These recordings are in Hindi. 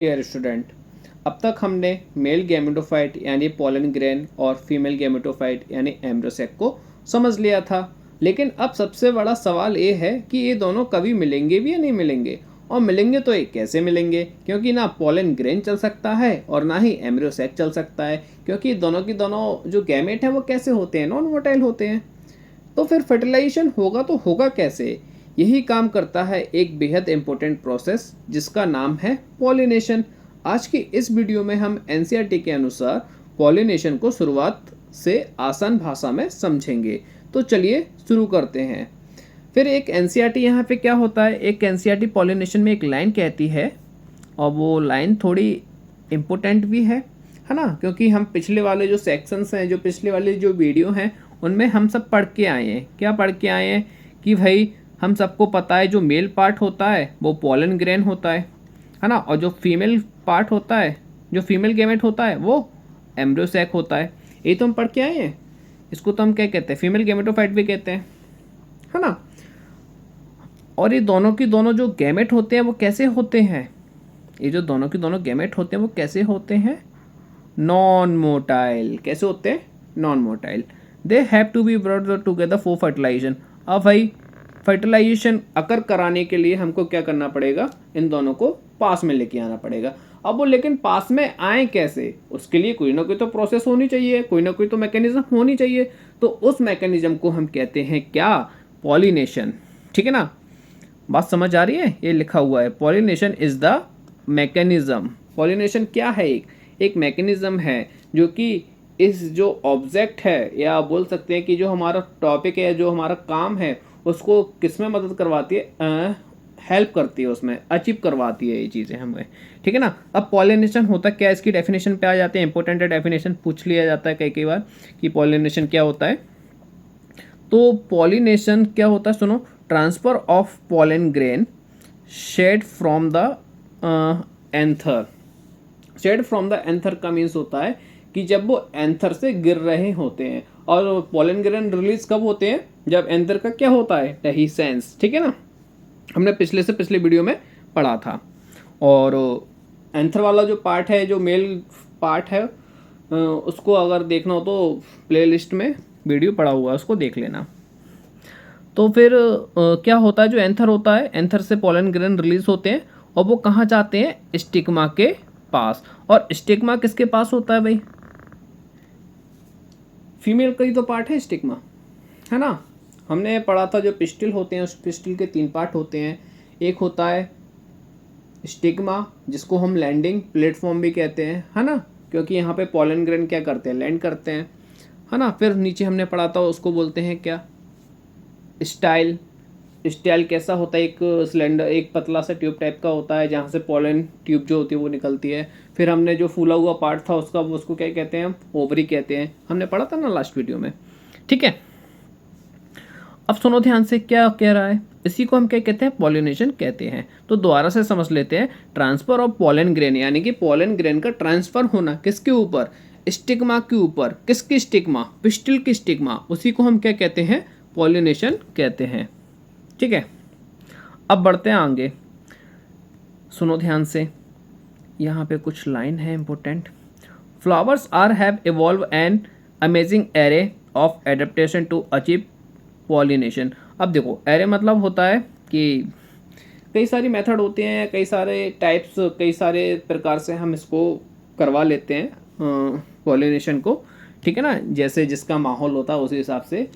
डियर स्टूडेंट, अब तक हमने मेल गैमेटोफाइट यानी पोलन ग्रेन और फीमेल गैमेटोफाइट यानी एम्ब्रोसेक को समझ लिया था। लेकिन अब सबसे बड़ा सवाल ये है कि ये दोनों कभी मिलेंगे भी या नहीं मिलेंगे, और मिलेंगे तो ये कैसे मिलेंगे, क्योंकि ना पोलन ग्रेन चल सकता है और ना ही एम्ब्रोसेक चल सकता है, क्योंकि दोनों की दोनों जो गैमेट हैं वो कैसे होते हैं, नॉन मोटाइल होते हैं। तो फिर फर्टिलाइजेशन होगा तो होगा कैसे? यही काम करता है एक बेहद इंपॉर्टेंट प्रोसेस जिसका नाम है पॉलिनेशन। आज की इस वीडियो में हम एनसीईआरटी के अनुसार पॉलिनेशन को शुरुआत से आसान भाषा में समझेंगे। तो चलिए शुरू करते हैं। फिर एक एनसीईआरटी यहाँ पे क्या होता है, एक एनसीईआरटी पॉलिनेशन में एक लाइन कहती है, और वो लाइन थोड़ी इम्पोर्टेंट भी है ना, क्योंकि हम पिछले वाले जो सेक्शंस हैं, जो पिछले वाले जो वीडियो हैं, उनमें हम सब पढ़ के आए हैं। क्या पढ़ के आए हैं कि भाई हम सबको पता है जो मेल पार्ट होता है वो पोलन ग्रेन होता है ना, और जो फीमेल पार्ट होता है, जो फीमेल गैमेट होता है वो एम्ब्रियोसैक होता है। ये तो हम पढ़ के आए हैं। इसको तो हम क्या कहते हैं, फीमेल गैमेटोफाइट भी कहते हैं, है ना। और ये दोनों की दोनों जो गैमेट होते हैं वो कैसे होते हैं, ये जो दोनों की दोनों गैमेट होते हैं वो कैसे होते हैं, नॉन मोटाइल। कैसे होते हैं, non motile. They have to be brought together for fertilisation. अब भाई फर्टिलाइजेशन अकर कराने के लिए हमको क्या करना पड़ेगा, इन दोनों को पास में लेके आना पड़ेगा। अब वो लेकिन पास में आए कैसे, उसके लिए कोई ना कोई तो प्रोसेस होनी चाहिए, कोई ना कोई तो मैकेनिज्म होनी चाहिए। तो उस मैकेनिज्म को हम कहते हैं क्या, पॉलिनेशन। ठीक है ना, बात समझ आ रही है। ये लिखा हुआ है pollination is the mechanism. Pollination क्या है, एक मैकेनिज्म है जो कि इस जो ऑब्जेक्ट है, या आप बोल सकते हैं कि जो हमारा टॉपिक है, जो हमारा काम है, उसको किस में मदद करवाती है, हेल्प करती है, उसमें अचीव करवाती है ये चीज़ें हमें। ठीक है ना। अब पॉलिनेशन होता क्या है, इसकी डेफिनेशन पे आ जाते हैं। इंपॉर्टेंट है, डेफिनेशन पूछ लिया जाता है कई कई बार कि पॉलिनेशन क्या होता है। तो पॉलिनेशन क्या होता है, सुनो। Transfer of pollen grain shed from the anther. Shed from the anther का मीन्स होता है कि जब वो एंथर से गिर रहे होते हैं। और पोलन ग्रेन रिलीज कब होते हैं, जब एंथर का क्या होता है, डेhiscence। ठीक है ना, हमने पिछले से पिछले वीडियो में पढ़ा था। और एंथर वाला जो पार्ट है, जो मेल पार्ट है, उसको अगर देखना हो तो प्लेलिस्ट में वीडियो पड़ा हुआ है, उसको देख लेना। तो फिर क्या होता है, जो एंथर होता है, एंथर से पोलन ग्रेन रिलीज होते हैं और वो कहाँ जाते हैं, स्टिग्मा के पास। और स्टिग्मा किसके पास होता है भाई, फीमेल का ही तो पार्ट है स्टिग्मा, है ना। हमने पढ़ा था जो पिस्टिल होते हैं, उस पिस्टिल के 3 पार्ट होते हैं। एक होता है स्टिग्मा, जिसको हम लैंडिंग प्लेटफॉर्म भी कहते हैं, है ना, क्योंकि यहाँ पे पोलन ग्रेन क्या करते हैं, लैंड करते हैं, है ना। फिर नीचे हमने पढ़ा था, उसको बोलते हैं क्या, स्टाइल। स्टाइल कैसा होता है, एक सिलेंडर, एक पतला सा ट्यूब टाइप का होता है जहाँ से पोलन ट्यूब जो होती है वो निकलती है। फिर हमने जो फूला हुआ पार्ट था उसका, उसको क्या कहते हैं, ओवरी कहते हैं। हमने पढ़ा था ना लास्ट वीडियो में। ठीक है, अब सुनो ध्यान से, क्या कह रहा है, इसी को हम क्या कहते हैं, पॉलिनेशन कहते हैं। तो दोबारा से समझ लेते हैं। ट्रांसफर ऑफ पोलन ग्रेन, यानी कि पोलन ग्रेन का ट्रांसफर होना किसके ऊपर, स्टिग्मा के ऊपर। किसकी स्टिग्मा, पिस्टिल की स्टिग्मा, उसी को हम क्या कहते हैं, पॉलिनेशन कहते हैं। ठीक है, अब बढ़ते हैं आगे। सुनो ध्यान से, यहाँ पे कुछ लाइन है important. Flowers are have evolve an amazing array of adaptation to achieve pollination. अब देखो, एरे मतलब होता है कि कई सारी मेथड होते हैं, कई सारे टाइप्स, कई सारे प्रकार से हम इसको करवा लेते हैं पॉलिनेशन को। ठीक है ना, जैसे जिसका माहौल होता है उसी हिसाब से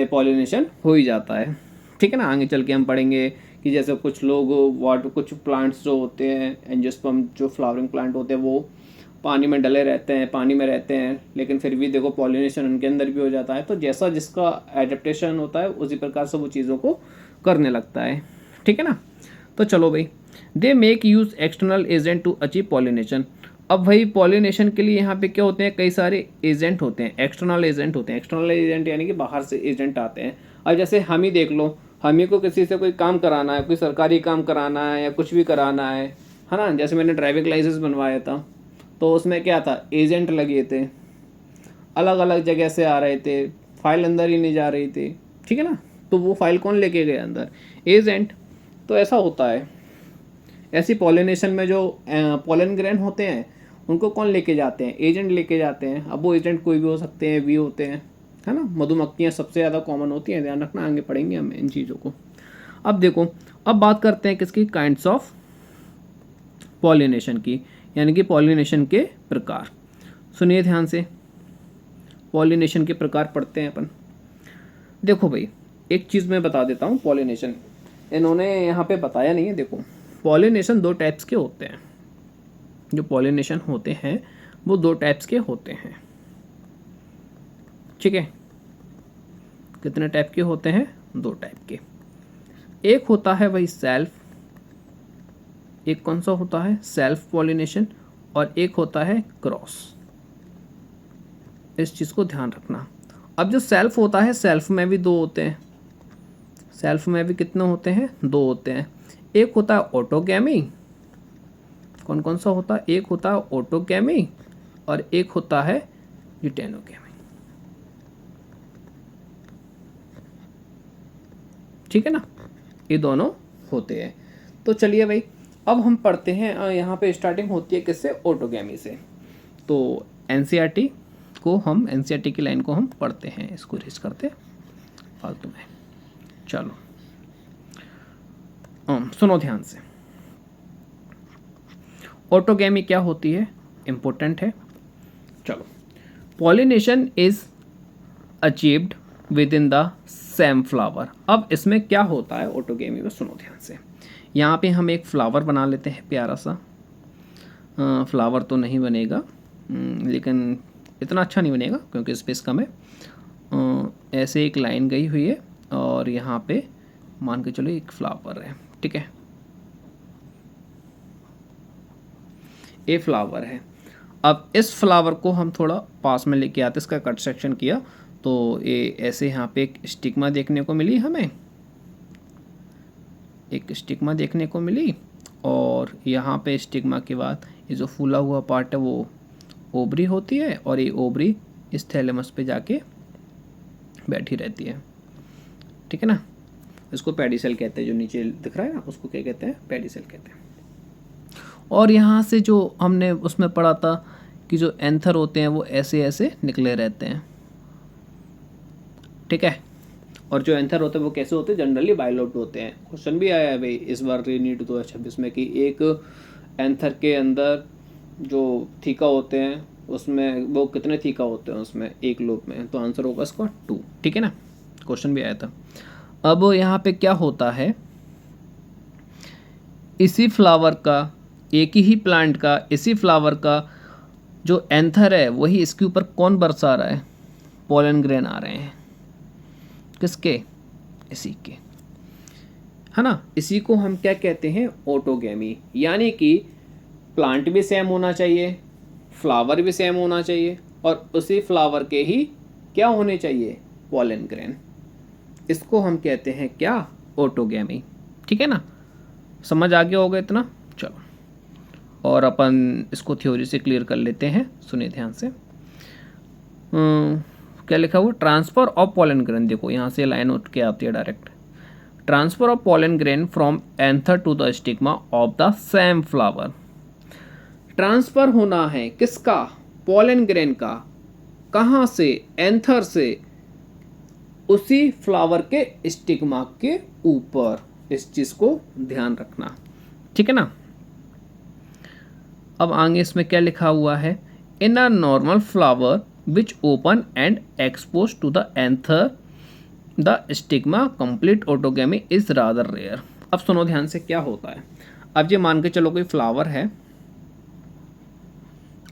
पॉलिनेशन हो ही जाता है। ठीक है ना, आगे चल के हम पढ़ेंगे कि जैसे कुछ लोग कुछ प्लांट्स जो होते हैं, एंजियोस्पर्म जो फ्लावरिंग प्लांट होते हैं, वो पानी में डले रहते हैं, पानी में रहते हैं, लेकिन फिर भी देखो पॉलिनेशन उनके अंदर भी हो जाता है। तो जैसा जिसका एडेप्टेशन होता है उसी प्रकार से वो चीज़ों को करने लगता है। ठीक है ना। तो चलो भाई, they make use external agent to achieve pollination. अब भाई पॉलिनेशन के लिए यहाँ पे क्या होते हैं, कई सारे एजेंट होते हैं, एक्सटर्नल एजेंट होते हैं। एक्सटर्नल एजेंट यानी कि बाहर से एजेंट आते हैं। अब जैसे हम ही देख लो, हम ही को किसी से कोई काम कराना है, कोई सरकारी काम कराना है या कुछ भी कराना है ना। जैसे मैंने ड्राइविंग लाइसेंस बनवाया था, तो उसमें क्या था, एजेंट लगे थे, अलग अलग जगह से आ रहे थे, फाइल अंदर ही नहीं जा रही थी। ठीक है ना, तो वो फाइल कौन लेके गया अंदर, एजेंट। तो ऐसा होता है। ऐसी पॉलिनेशन में जो पोलन ग्रेन होते हैं उनको कौन लेके जाते हैं, एजेंट लेके जाते हैं। अब वो एजेंट कोई भी हो सकते हैं, वी होते हैं, है ना। मधुमक्खियाँ सबसे ज़्यादा कॉमन होती हैं, ध्यान रखना, आगे पढ़ेंगे हम इन चीज़ों को। अब देखो, अब बात करते हैं किसकी, काइंड्स ऑफ पॉलिनेशन की, यानी कि पॉलिनेशन के प्रकार। सुनिए ध्यान से, पॉलिनेशन के प्रकार पढ़ते हैं अपन। देखो भाई, एक चीज़ मैं बता देता हूँ, पॉलिनेशन इन्होंने यहाँ पे बताया नहीं है। देखो, पॉलिनेशन दो टाइप्स के होते हैं। जो पॉलिनेशन होते हैं वो दो टाइप्स के होते हैं, ठीक है। कितने टाइप के होते हैं, दो टाइप के। एक होता है वही सेल्फ, एक कौन सा होता है, सेल्फ पॉलिनेशन, और एक होता है क्रॉस। इस चीज़ को ध्यान रखना। अब जो सेल्फ होता है, सेल्फ में भी दो होते हैं। सेल्फ में भी कितने होते हैं, दो होते हैं। एक होता है ऑटोगैमी, कौन कौन सा होता है, एक होता है ऑटोगैमी और एक होता है यूटेनोगैमी, ठीक है ना। ये दोनों होते हैं। तो चलिए भाई, अब हम पढ़ते हैं। यहाँ पे स्टार्टिंग होती है किससे, ऑटोगैमी से। तो एनसीईआरटी को हम, एनसीईआरटी की लाइन को हम पढ़ते हैं, इसको रीच करते फालतू में। चलो सुनो ध्यान से, ऑटोगैमी क्या होती है, इम्पोर्टेंट है। चलो, pollination is achieved with in the same flower. अब इसमें क्या होता है ऑटोगैमी में, सुनो ध्यान से। यहाँ पे हम एक फ्लावर बना लेते हैं, प्यारा सा। फ्लावर तो नहीं बनेगा, लेकिन इतना अच्छा नहीं बनेगा क्योंकि स्पेस कम है। ऐसे एक लाइन गई हुई है और यहाँ पे मान के चलो एक फ्लावर है, ठीक है। ये फ्लावर है। अब इस फ्लावर को हम थोड़ा पास में लेके आते, इसका कट सेक्शन किया तो ये ऐसे यहाँ पे एक स्टिग्मा देखने को मिली हमें, एक स्टिग्मा देखने को मिली। और यहाँ पे स्टिग्मा के बाद ये जो फूला हुआ पार्ट है वो ओवरी होती है, और ये ओवरी इस थैलेमस पे जाके बैठी रहती है, ठीक है ना। इसको पेडिसेल कहते हैं, जो नीचे दिख रहा है ना उसको क्या कहते हैं, पेडिसेल कहते हैं। और यहाँ से जो हमने उसमें पढ़ा था कि जो एंथर होते हैं वो ऐसे ऐसे निकले रहते हैं, ठीक है। और जो एंथर होते हैं वो कैसे होते हैं, जनरली बाइलोब्ड होते हैं। क्वेश्चन भी आया है भाई इस बार नीट 2026 में कि एक एंथर के अंदर जो थीका होते हैं उसमें वो कितने थीका होते हैं उसमें, एक लोब में, तो आंसर होगा इसका 2, ठीक है ना। क्वेश्चन भी आया था। अब यहाँ पे क्या होता है, इसी फ्लावर का, एक ही प्लांट का, इसी फ्लावर का जो एंथर है वही इसके ऊपर कौन बरसा रहा है, पोलन ग्रेन आ रहे हैं। किसके, इसी के, है ना। इसी को हम क्या कहते हैं, ऑटोगैमी। यानी कि प्लांट भी सेम होना चाहिए, फ्लावर भी सेम होना चाहिए, और उसी फ्लावर के ही क्या होने चाहिए, पोलन ग्रेन। इसको हम कहते हैं क्या, ऑटोगैमी, ठीक है ना। समझ आ गया होगा इतना। चलो, और अपन इसको थ्योरी से क्लियर कर लेते हैं, सुनिए ध्यान से। क्या लिखा हुआ, ट्रांसफर ऑफ पोलन ग्रेन। देखो यहाँ से लाइन उठ के आती है direct, transfer of pollen grain from anther to the stigma of the same flower. Transfer होना है किसका, पोलन ग्रेन का, कहाँ से, एंथर से उसी फ्लावर के स्टिग्मा के ऊपर। इस चीज को ध्यान रखना, ठीक है ना। अब आगे इसमें क्या लिखा हुआ है, in a normal flower which open and exposed to the anther the stigma complete autogamy is rather rare। अब सुनो ध्यान से क्या होता है। अब ये मान के चलो कोई फ्लावर है,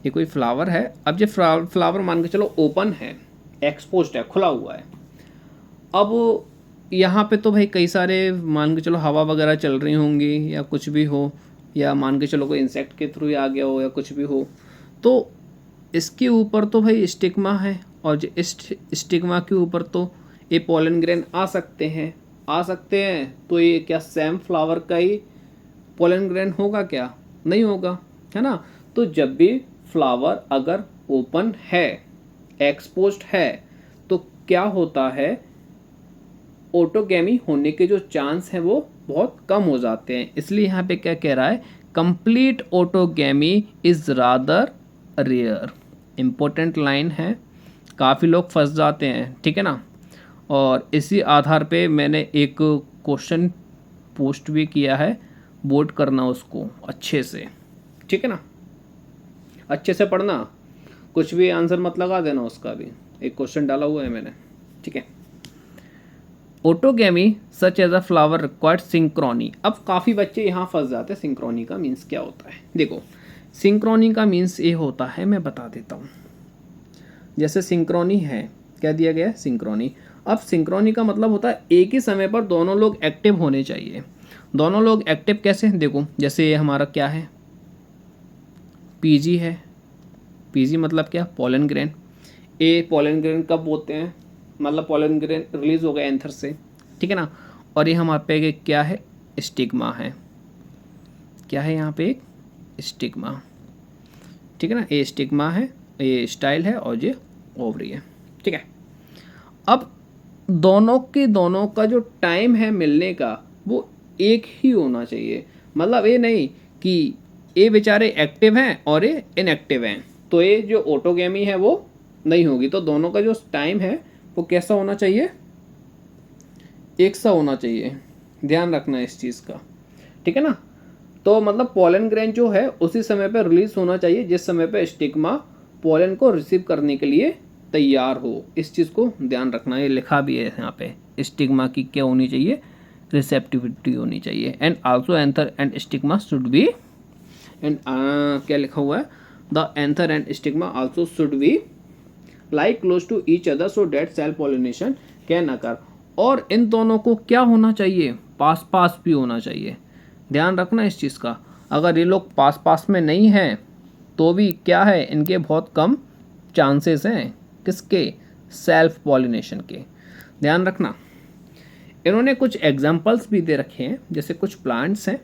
ये कोई फ्लावर है। अब ये फ्लावर मान के चलो ओपन है, एक्सपोज्ड है, खुला हुआ है। अब यहाँ पे तो भाई कई सारे मान के चलो हवा वगैरह चल रही होंगी या कुछ भी हो, या मान के चलो कोई इंसेक्ट के थ्रू आ गया हो या कुछ भी हो, तो इसके ऊपर तो भाई स्टिग्मा है, और जो स्टिग्मा के ऊपर तो ये पोलन ग्रेन आ सकते हैं, तो ये क्या सेम फ्लावर का ही पोलन ग्रेन होगा क्या, नहीं होगा, है ना। तो जब भी फ्लावर अगर ओपन है, एक्सपोज्ड है, तो क्या होता है, ऑटोगैमी होने के जो चांस है वो बहुत कम हो जाते हैं। इसलिए यहाँ पे क्या कह रहा है, complete autogamy is rather rare. Important line है, काफ़ी लोग फंस जाते हैं, ठीक है ना। और इसी आधार पे मैंने एक क्वेश्चन पोस्ट भी किया है, वोट करना उसको अच्छे से, ठीक है ना, अच्छे से पढ़ना, कुछ भी आंसर मत लगा देना, उसका भी एक क्वेश्चन डाला हुआ है मैंने, ठीक है। Autogamy such as a flower required synchrony. अब काफ़ी बच्चे यहाँ फंस जाते हैं, सिंक्रोनी का मीन्स क्या होता है। देखो, सिंक्रोनी का मीन्स ये होता है, मैं बता देता हूँ। जैसे सिंक्रोनी है, क्या दिया गया है, सिंक्रोनी। अब सिंक्रोनी का मतलब होता है एक ही समय पर दोनों लोग एक्टिव होने चाहिए। दोनों लोग एक्टिव कैसे, देखो जैसे ये हमारा क्या है, पीजी है। पीजी मतलब क्या, पोलन ग्रेन। ए पोलन ग्रेन कब होते हैं, मतलब पोलन ग्रेन रिलीज हो गया एंथर से, ठीक है ना। और ये हमारे पे क्या है, स्टिग्मा है। क्या है यहाँ पे, एक स्टिग्मा, ठीक है ना। ये स्टिग्मा है, ये स्टाइल है, और ये ओवरी है, ठीक है। अब दोनों का जो टाइम है मिलने का वो एक ही होना चाहिए। मतलब ये नहीं कि ये बेचारे एक्टिव हैं और ये इनएक्टिव हैं, तो ये जो ऑटोगैमी है वो नहीं होगी। तो दोनों का जो टाइम है वो कैसा होना चाहिए, एक सा होना चाहिए। ध्यान रखना इस चीज़ का, ठीक है ना। तो मतलब पोलन ग्रेन जो है उसी समय पर रिलीज होना चाहिए जिस समय पर स्टिग्मा पोलन को रिसीव करने के लिए तैयार हो। इस चीज़ को ध्यान रखना, ये लिखा भी है यहाँ पे, स्टिग्मा की क्या होनी चाहिए, रिसेप्टिविटी होनी चाहिए। And also anther and stigma should be, and क्या लिखा हुआ है, the anther and stigma also should be like close to each other so that self pollination can occur. और इन दोनों को क्या होना चाहिए, पास पास भी होना चाहिए। ध्यान रखना इस चीज़ का, अगर ये लोग पास पास में नहीं हैं तो भी क्या है, इनके बहुत कम चांसेस हैं, किसके, सेल्फ पॉलिनेशन के। ध्यान रखना। इन्होंने कुछ एग्जांपल्स भी दे रखे हैं, जैसे कुछ प्लांट्स हैं,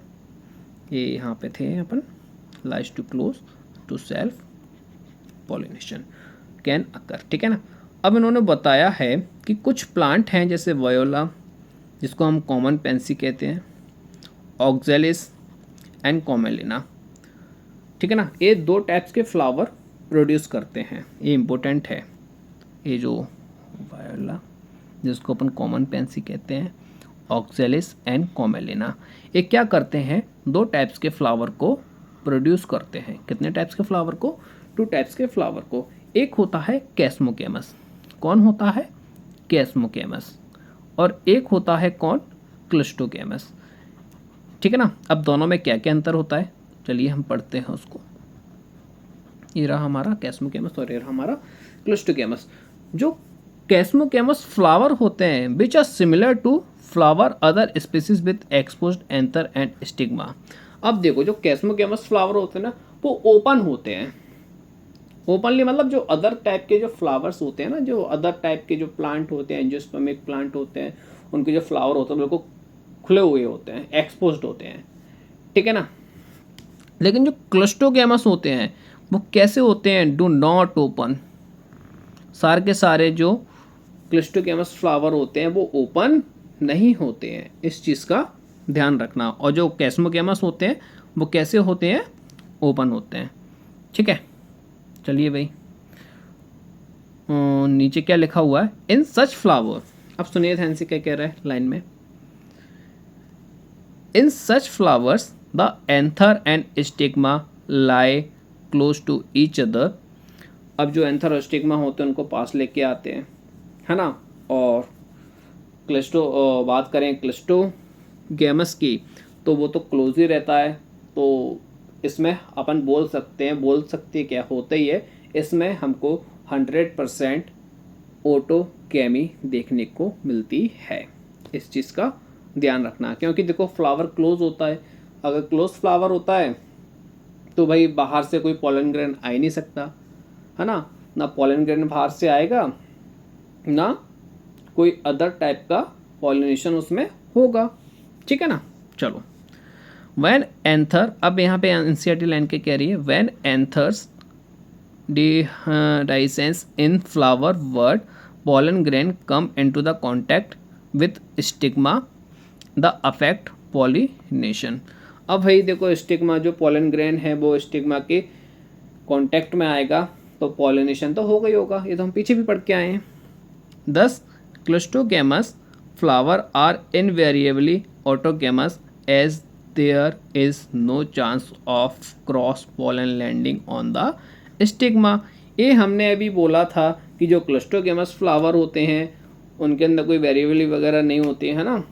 ये यहाँ पे थे अपन, lies too close to self pollination can occur, ठीक है ना। अब इन्होंने बताया है कि कुछ प्लांट हैं जैसे वायोला, जिसको हम कॉमन पेंसी कहते हैं, ऑक्जेलिस एंड कॉमेलिना, ठीक है ना। ये दो टाइप्स के फ्लावर प्रोड्यूस करते हैं, ये इम्पोर्टेंट है। ये जो वायोला, जिसको अपन कॉमन पेंसी कहते हैं, ऑक्जेलिस एंड कॉमेलिना, ये क्या करते हैं, दो टाइप्स के फ्लावर को प्रोड्यूस करते हैं। कितने टाइप्स के फ्लावर को, टू टाइप्स के फ्लावर को। एक होता है कैस्मोकेमस, कौन होता है, कैस्मोकेमस, और एक होता है कौन, क्लिस्टोकेमस, ठीक है ना। अब दोनों में क्या क्या अंतर होता है, चलिए हम पढ़ते हैं उसको। ये रहा हमारा कैस्मोकेमस और ये रहा हमारा क्लिस्टोकेमस। जो कैस्मोकेमस फ्लावर होते हैं which are similar to flower other species with exposed anther and stigma. अब देखो, जो कैस्मोकेमस फ्लावर होते हैं ना वो ओपन होते हैं, ओपनली, मतलब जो अदर टाइप के जो फ्लावर्स होते हैं ना, जो अदर टाइप के जो प्लांट होते हैं, एंजियोस्पर्मिक प्लांट होते हैं, उनके जो फ्लावर होते हैं बिल्कुल खुले हुए होते हैं, एक्सपोज्ड होते हैं, ठीक है ना। लेकिन जो क्लिस्टोकेमस होते हैं वो कैसे होते हैं, डू नॉट ओपन। सारे के सारे जो क्लिस्टोकेमस फ्लावर होते हैं वो ओपन नहीं होते हैं, इस चीज़ का ध्यान रखना। और जो कैस्मोकेमस होते हैं वो कैसे होते हैं, ओपन होते हैं, ठीक है। चलिए भाई, नीचे क्या लिखा हुआ है, इन सच फ्लावर। अब सुनिए ध्यान से क्या कह रहा है लाइन में, in such flowers the anther and stigma lie close to each other. अब जो एंथर और स्टिग्मा होते हैं उनको पास लेके आते हैं, है ना। और क्लिस्टो बात करें क्लिस्टोगेमस की, तो वो तो क्लोज ही रहता है। तो इसमें अपन बोल सकते क्या होता ही है, इसमें हमको 100% ऑटोगैमी देखने को मिलती है। इस चीज़ का ध्यान रखना, क्योंकि देखो फ्लावर क्लोज होता है, अगर क्लोज फ्लावर होता है तो भाई बाहर से कोई पोलन ग्रेन आ ही नहीं सकता, है ना। ना पोलन ग्रेन बाहर से आएगा, ना कोई अदर टाइप का पॉलिनेशन उसमें होगा, ठीक है ना। चलो, वैन एंथर, अब यहाँ पे एनसीईआरटी लाइन के कह रही है, when anthers dehiscence in flower word pollen grain come into the contact with stigma, the affect pollination. अब भाई देखो स्टिग्मा जो पोलन ग्रेन है वो स्टिग्मा के कांटेक्ट में आएगा तो पॉलिनेशन तो होगा ही होगा, ये तो हम पीछे भी पढ़ के आए हैं। 10 cleistogamous flower are invariably autogamous as there is no chance of cross pollen landing on the stigma. ये हमने अभी बोला था कि जो क्लस्टोगेमस फ्लावर होते हैं उनके अंदर कोई वेरिएबल वगैरह नहीं होती है ना,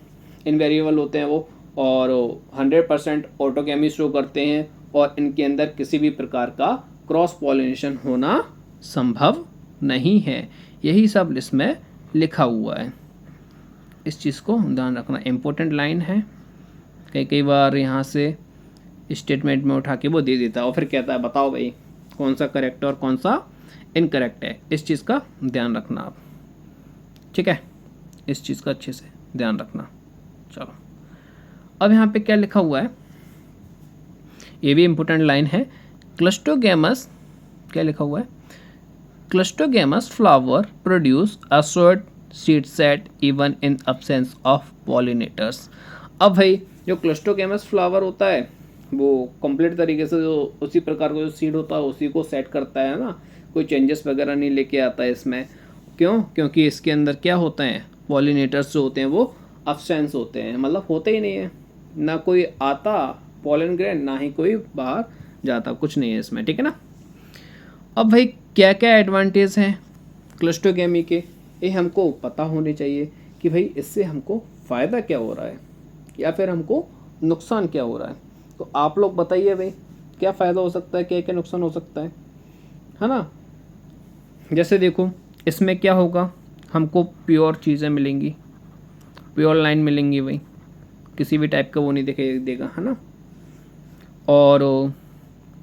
इनवेरिएबल होते हैं वो, और 100% ऑटोगेमी शो करते हैं और इनके अंदर किसी भी प्रकार का क्रॉस पॉलिनेशन होना संभव नहीं है। यही सब इसमें लिखा हुआ है, इस चीज़ को ध्यान रखना, इम्पोर्टेंट लाइन है। कई बार यहाँ से स्टेटमेंट में उठा के वो दे देता है और फिर कहता है बताओ भाई कौन सा करेक्ट है और कौन सा इनकरेक्ट है, इस चीज़ का ध्यान रखना आप, ठीक है, इस चीज़ का अच्छे से ध्यान रखना। चलो अब यहाँ पे क्या लिखा हुआ है, ये भी इम्पोर्टेंट लाइन है। क्लस्टोगेमस, क्या लिखा हुआ है, cleistogamous flower produce a short seed set even in absence of pollinators. अब भाई जो क्लस्टोगेमस फ्लावर होता है वो कंप्लीट तरीके से जो उसी प्रकार का जो सीड होता है उसी को सेट करता है ना, कोई चेंजेस वगैरह नहीं लेके आता है इसमें। क्यों? क्योंकि इसके अंदर क्या होते हैं, पॉलिनेटर्स जो होते हैं वो अब्सेंस होते हैं, मतलब होते ही नहीं है, ना कोई आता पोलन ग्रेन ना ही कोई बाहर जाता, कुछ नहीं है इसमें, ठीक है ना। अब भाई क्या क्या एडवांटेज हैं क्लस्टोगेमी के, ये हमको पता होने चाहिए कि भाई इससे हमको फ़ायदा क्या हो रहा है या फिर हमको नुकसान क्या हो रहा है। तो आप लोग बताइए भाई क्या फ़ायदा हो सकता है, क्या क्या नुकसान हो सकता है ना। जैसे देखो इसमें क्या होगा, हमको प्योर चीज़ें मिलेंगी, प्योर लाइन मिलेंगी भाई, किसी भी टाइप का वो नहीं देगा है ना। और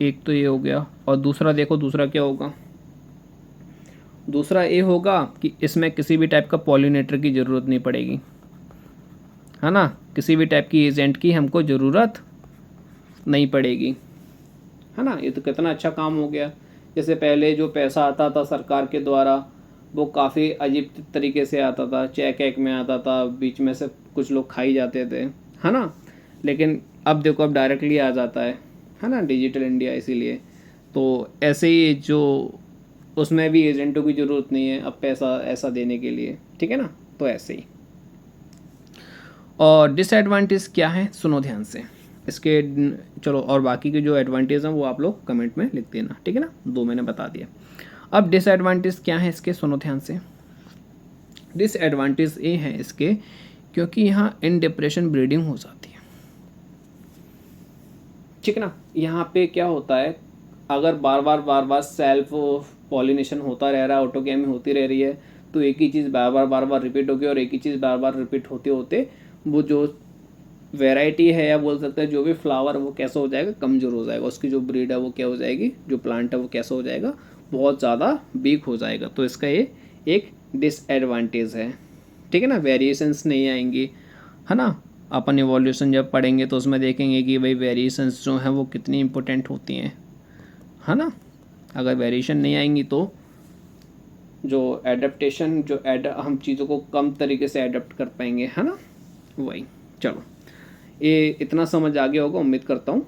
एक तो ये हो गया, और दूसरा देखो दूसरा क्या होगा, दूसरा ये होगा कि इसमें किसी भी टाइप का पॉलिनेटर की ज़रूरत नहीं पड़ेगी, है ना, किसी भी टाइप की एजेंट की हमको ज़रूरत नहीं पड़ेगी, है ना। ये तो कितना अच्छा काम हो गया। जैसे पहले जो पैसा आता था सरकार के द्वारा वो काफ़ी अजीब तरीके से आता था, चेक में आता था, बीच में से कुछ लोग खाई जाते थे, है ना। लेकिन अब देखो अब डायरेक्टली आ जाता है ना, डिजिटल इंडिया, इसीलिए तो ऐसे ही जो उसमें भी एजेंटों की ज़रूरत नहीं है अब पैसा ऐसा देने के लिए, ठीक है ना। तो ऐसे ही। और डिसएडवांटेज क्या है सुनो ध्यान से इसके, चलो और बाकी के जो एडवांटेज हैं वो आप लोग कमेंट में लिख देना, ठीक है ना, 2 मैंने बता दिया। अब डिसएडवांटेज क्या है इसके, सुनो ध्यान से। डिसएडवांटेज ये है इसके क्योंकि यहाँ इन डिप्रेशन ब्रीडिंग हो जाती है, ठीक है ना। यहाँ पे क्या होता है, अगर बार बार सेल्फ पॉलिनेशन होता रह रहा है, ऑटोगेमी होती रह रही है, तो एक ही चीज़ बार बार रिपीट होगी और एक ही चीज़ बार रिपीट होते होते वो जो वैरायटी है या बोल सकते हैं जो भी फ्लावर वो कैसा हो जाएगा, कमज़ोर हो जाएगा, उसकी जो ब्रीड है वो क्या हो जाएगी, जो प्लांट है वो कैसा हो जाएगा, बहुत ज़्यादा वीक हो जाएगा। तो इसका ये एक डिसएडवांटेज है, ठीक है ना। वेरिएशंस नहीं आएंगी, है ना। अपन इवोल्यूशन जब पढ़ेंगे तो उसमें देखेंगे कि भाई वेरिएशंस जो हैं वो कितनी इंपॉर्टेंट होती हैं, है ना। अगर वेरिएशन नहीं आएंगी तो जो एडेप्टेशन हम चीज़ों को कम तरीके से एडेप्ट कर पाएंगे, है ना, वही। चलो ये इतना समझ आ गया होगा उम्मीद करता हूँ,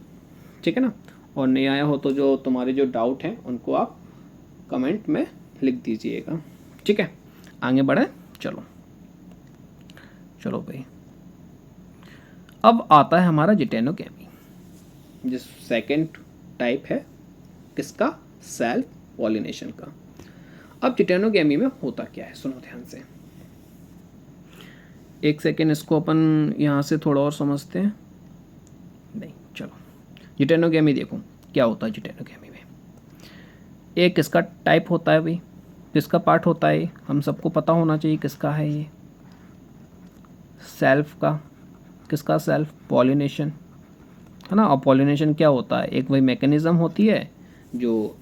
ठीक है ना। और नहीं आया हो तो जो तुम्हारे जो डाउट हैं उनको आप कमेंट में लिख दीजिएगा, ठीक है। आगे बढ़े, चलो भाई। अब आता है हमारा जिटेनोगेमी, जिस सेकंड टाइप है किसका, सेल्फ पॉलिनेशन का। अब जिटेनोगेमी में होता क्या है सुनो ध्यान से, एक सेकेंड इसको अपन यहाँ से थोड़ा और समझते हैं। नहीं, चलो जिटेनोगेमी देखो क्या होता है जिटेनोगेमी में। एक किसका टाइप होता है भाई, किसका पार्ट होता है, हम सबको पता होना चाहिए किसका है ये, सेल्फ का। किसका, सेल्फ पॉलिनेशन, है ना। और पॉलिनेशन क्या होता है, एक वही मैकेनिज्म होती है जो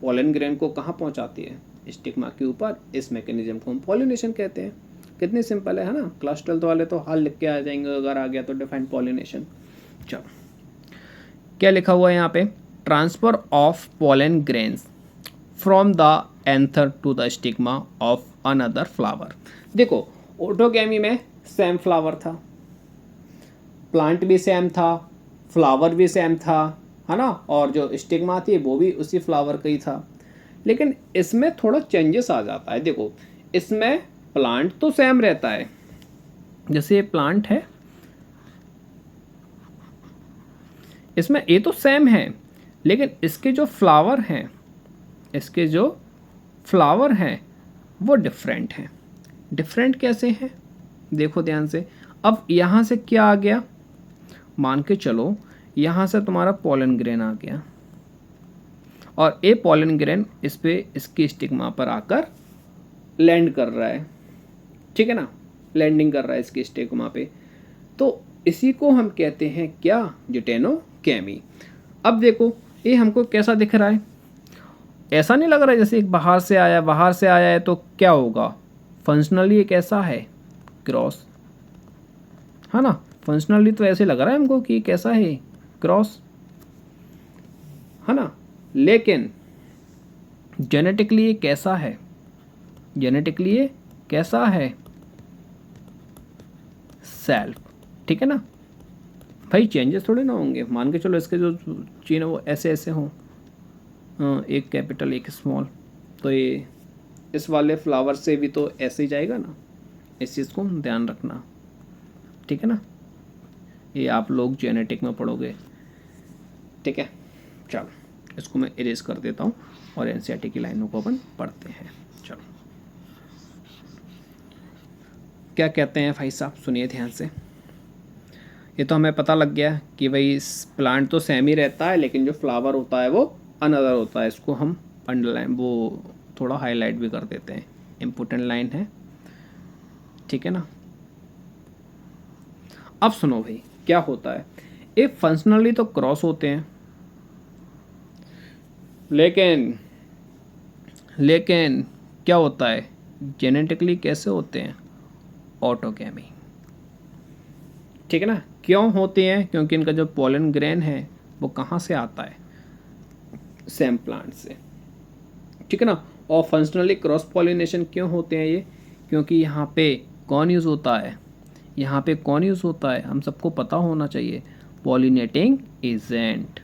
पोलन ग्रेन को कहाँ पहुँचाती है, स्टिग्मा के ऊपर। इस मैकेनिज्म को हम पॉलिनेशन कहते हैं। कितनी सिंपल है ना, क्लास 12 वाले तो हाल लिख के आ जाएंगे अगर आ गया तो, डिफाइंड पॉलिनेशन। चलो क्या लिखा हुआ है यहाँ पे, transfer of pollen grains from the anther to the stigma of another flower. देखो ऑटोगेमी में सेम फ्लावर था, प्लांट भी सेम था, फ्लावर भी सेम था, है ना, और जो स्टिग्मा थी वो भी उसी फ्लावर का ही था। लेकिन इसमें थोड़ा चेंजेस आ जाता है। देखो, इसमें प्लांट तो सेम रहता है, जैसे ये प्लांट है, इसमें ये तो सेम है, लेकिन इसके जो फ्लावर हैं, इसके जो फ्लावर हैं वो डिफरेंट हैं। डिफरेंट कैसे हैं, देखो ध्यान से। अब यहाँ से क्या आ गया, मान के चलो यहाँ से तुम्हारा पोलन ग्रेन आ गया, और ये पोलन ग्रेन इस पे इसकी स्टिग्मा पर आकर लैंड कर रहा है, ठीक है ना, लैंडिंग कर रहा है इसकी स्टिग्मा पे। तो इसी को हम कहते हैं क्या, जिटेनोगैमी। अब देखो ये हमको कैसा दिख रहा है, ऐसा नहीं लग रहा है जैसे एक बाहर से आया, बाहर से आया है तो क्या होगा, फंक्शनली ये कैसा है, क्रॉस, है ना। फंक्शनली तो ऐसे लग रहा है हमको कि कैसा है, क्रॉस, है ना। लेकिन जेनेटिकली ये कैसा है, जेनेटिकली ये कैसा है, सेल्फ, ठीक है ना। भाई चेंजेस थोड़े ना होंगे, मान के चलो इसके जो चीन है वो ऐसे ऐसे हों, एक कैपिटल एक स्मॉल, तो ये इस वाले फ्लावर से भी तो ऐसे ही जाएगा ना। इस चीज़ को ध्यान रखना, ठीक है ना, ये आप लोग जेनेटिक में पढ़ोगे, ठीक है। चलो इसको मैं इरेज कर देता हूँ और एनसीईआरटी की लाइनों को अपन पढ़ते हैं। चलो क्या कहते हैं भाई साहब, सुनिए ध्यान से। ये तो हमें पता लग गया कि भाई प्लांट तो सेम ही रहता है, लेकिन जो फ्लावर होता है वो अनदर होता है। इसको हम अंडरलाइन, वो थोड़ा हाईलाइट भी कर देते हैं, इम्पोर्टेंट लाइन है, ठीक है ना। अब सुनो भाई क्या होता है, ये फंक्शनली तो क्रॉस होते हैं, लेकिन क्या होता है, जेनेटिकली कैसे होते हैं, ऑटोगैमी, ठीक है ना। क्यों होते हैं, क्योंकि इनका जो पोलन ग्रेन है वो कहाँ से आता है, सेम प्लांट से, ठीक है ना। और फंक्शनली क्रॉस पॉलिनेशन क्यों होते हैं ये, क्योंकि यहाँ पे कौन यूज़ होता है, यहाँ पे कौन यूज़ होता है, हम सबको पता होना चाहिए, पॉलिनेटिंग एजेंट,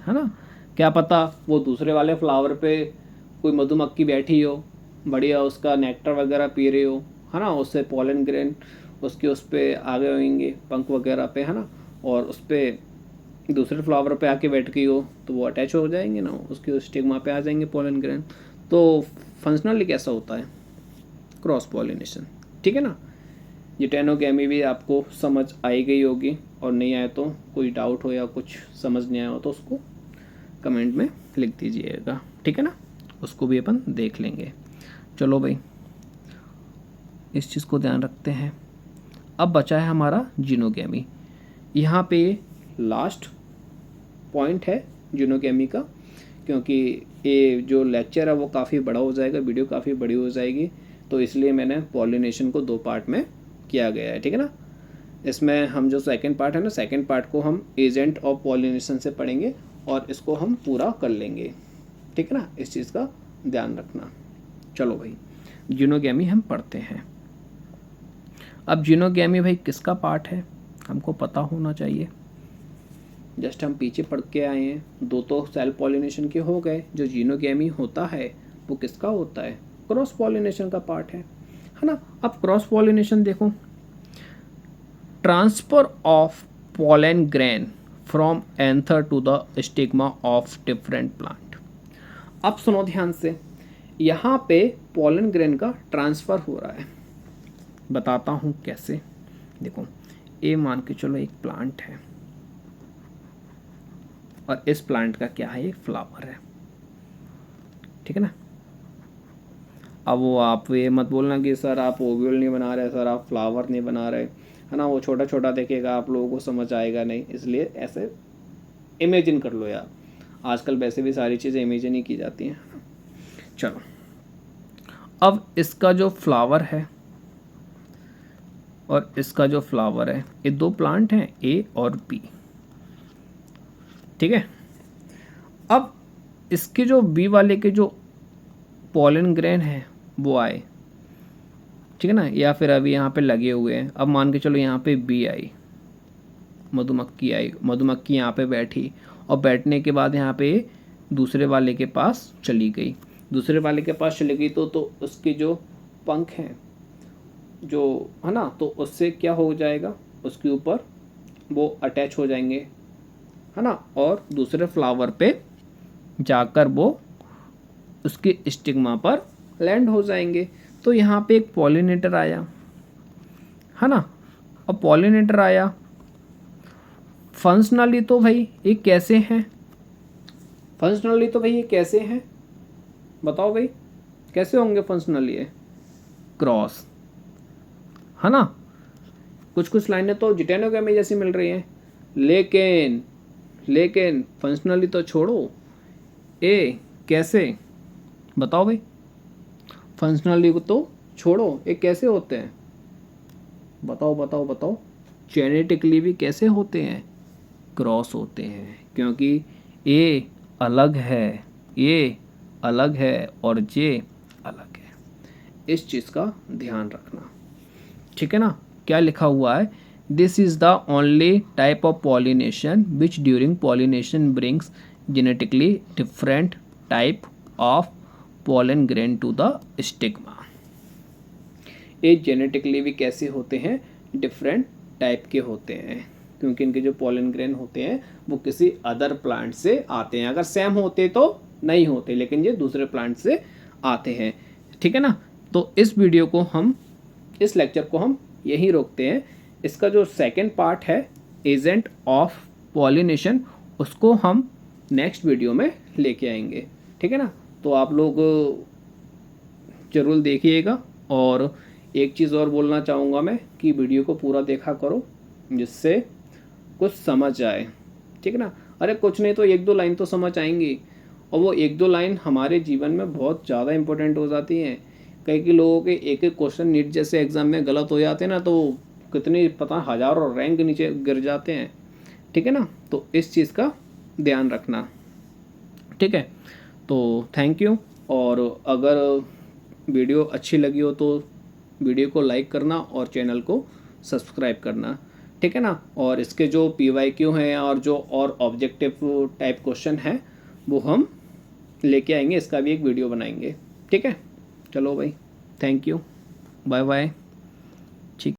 है ना। क्या पता वो दूसरे वाले फ्लावर पे कोई मधुमक्खी बैठी हो, बढ़िया उसका नेक्टर वगैरह पी रही हो, है ना, उससे पोलन ग्रेन उसके उस पर आ गए होंगे पंख वगैरह पे, है ना, और उस पर दूसरे फ्लावर पे आके बैठ गई हो तो वो अटैच हो जाएंगे ना, उसके स्टिग्मा पे आ जाएंगे पोलन ग्रेन। तो फंक्शनली कैसा होता है, क्रॉस पॉलिनेशन, ठीक है ना। जिटेनोगैमी भी आपको समझ आई गई होगी, और नहीं आए तो कोई डाउट हो या कुछ समझ नहीं आया हो तो उसको कमेंट में लिख दीजिएगा, ठीक है ना, उसको भी अपन देख लेंगे। चलो भाई इस चीज़ को ध्यान रखते हैं। अब बचा है हमारा जिनोगैमी, यहाँ पे लास्ट पॉइंट है जिनोगैमी का, क्योंकि ये जो लेक्चर है वो काफ़ी बड़ा हो जाएगा, वीडियो काफ़ी बड़ी हो जाएगी, तो इसलिए मैंने पॉलिनेशन को 2 पार्ट में किया गया है, ठीक है ना। इसमें हम जो सेकंड पार्ट है ना, सेकंड पार्ट को हम एजेंट ऑफ पॉलिनेशन से पढ़ेंगे और इसको हम पूरा कर लेंगे, ठीक है ना, इस चीज़ का ध्यान रखना। चलो भाई जिनोगैमी हम पढ़ते हैं। अब जिनोगैमी भाई किसका पार्ट है हमको पता होना चाहिए, जस्ट हम पीछे पढ़ के आए हैं, 2 तो सेल पॉलिनेशन के हो गए, जो जिनोगैमी होता है वो किसका होता है, क्रॉस पॉलिनेशन का पार्ट है ना। अब क्रॉस पॉलिनेशन देखो, transfer of pollen grain from anther to the stigma of different plant. अब सुनो ध्यान से, यहाँ पे पोलन ग्रेन का ट्रांसफ़र हो रहा है, बताता हूँ कैसे। देखो ये मान के चलो एक प्लांट है, और इस प्लांट का क्या है, एक फ्लावर है, ठीक है ना। अब वो आप ये मत बोलना कि सर आप ओव्यूल नहीं बना रहे, सर आप फ्लावर नहीं बना रहे, है ना, वो छोटा छोटा देखेगा, आप लोगों को समझ आएगा नहीं, इसलिए ऐसे इमेजिन कर लो यार, आजकल वैसे भी सारी चीज़ें इमेजिन ही की जाती हैं। चलो अब इसका जो फ्लावर है और इसका जो फ्लावर है, ये 2 प्लांट हैं, ए और बी, ठीक है। अब इसके जो बी वाले के जो पोलन ग्रेन है वो आए, ठीक है ना, या फिर अभी यहाँ पे लगे हुए हैं, अब मान के चलो यहाँ पे बी आई, मधुमक्खी आई, मधुमक्खी यहाँ पे बैठी और बैठने के बाद यहाँ पे दूसरे वाले के पास चली गई। दूसरे वाले के पास चली गई तो उसके जो पंख हैं जो है ना, तो उससे क्या हो जाएगा, उसके ऊपर वो अटैच हो जाएंगे, है ना, और दूसरे फ्लावर पे जाकर वो उसके स्टिग्मा पर लैंड हो जाएंगे। तो यहाँ पे एक पॉलिनेटर आया, है ना, और पॉलिनेटर आया फंक्शनली तो भाई ये कैसे हैं, फंक्शनली तो भाई ये कैसे हैं, बताओ भाई कैसे होंगे फंक्शनली, ये क्रॉस, है ना। कुछ कुछ लाइनें तो जिटेनोगामी जैसी मिल रही हैं, लेकिन फंक्शनली तो छोड़ो, ए कैसे, बताओ भाई, फंक्शनली को तो छोड़ो, ये कैसे होते हैं, बताओ। जेनेटिकली भी कैसे होते हैं, क्रॉस होते हैं, क्योंकि ए अलग है, ये अलग है और जे अलग है। इस चीज़ का ध्यान रखना, ठीक है ना। क्या लिखा हुआ है, this is the only type of pollination which during pollination brings genetically different type of pollen grain to the stigma. ये जेनेटिकली भी कैसे होते हैं, डिफरेंट टाइप के होते हैं, क्योंकि इनके जो पॉलन ग्रेन होते हैं वो किसी अदर प्लांट से आते हैं। अगर सेम होते तो नहीं होते, लेकिन ये दूसरे प्लांट से आते हैं, ठीक है ना। तो इस वीडियो को हम, इस लेक्चर को हम यहीं रोकते हैं। इसका जो सेकंड पार्ट है एजेंट ऑफ पॉलिनेशन, उसको हम नेक्स्ट वीडियो में लेके आएंगे, ठीक है ना। तो आप लोग ज़रूर देखिएगा। और एक चीज़ और बोलना चाहूँगा मैं कि वीडियो को पूरा देखा करो जिससे कुछ समझ आए, ठीक है ना। अरे कुछ नहीं तो एक दो लाइन तो समझ आएंगी, और वो एक दो लाइन हमारे जीवन में बहुत ज़्यादा इंपॉर्टेंट हो जाती हैं। कई लोगों के एक एक क्वेश्चन नीट जैसे एग्ज़ाम में गलत हो जाते हैं ना, तो कितने पता हज़ारों रैंक नीचे गिर जाते हैं, ठीक है ना। तो इस चीज़ का ध्यान रखना, ठीक है। तो थैंक यू। और अगर वीडियो अच्छी लगी हो तो वीडियो को लाइक करना और चैनल को सब्सक्राइब करना, ठीक है ना। और इसके जो PYQ हैं और जो और ऑब्जेक्टिव टाइप क्वेश्चन हैं वो हम लेके आएंगे, इसका भी एक वीडियो बनाएंगे, ठीक है। चलो भाई, थैंक यू, बाय बाय।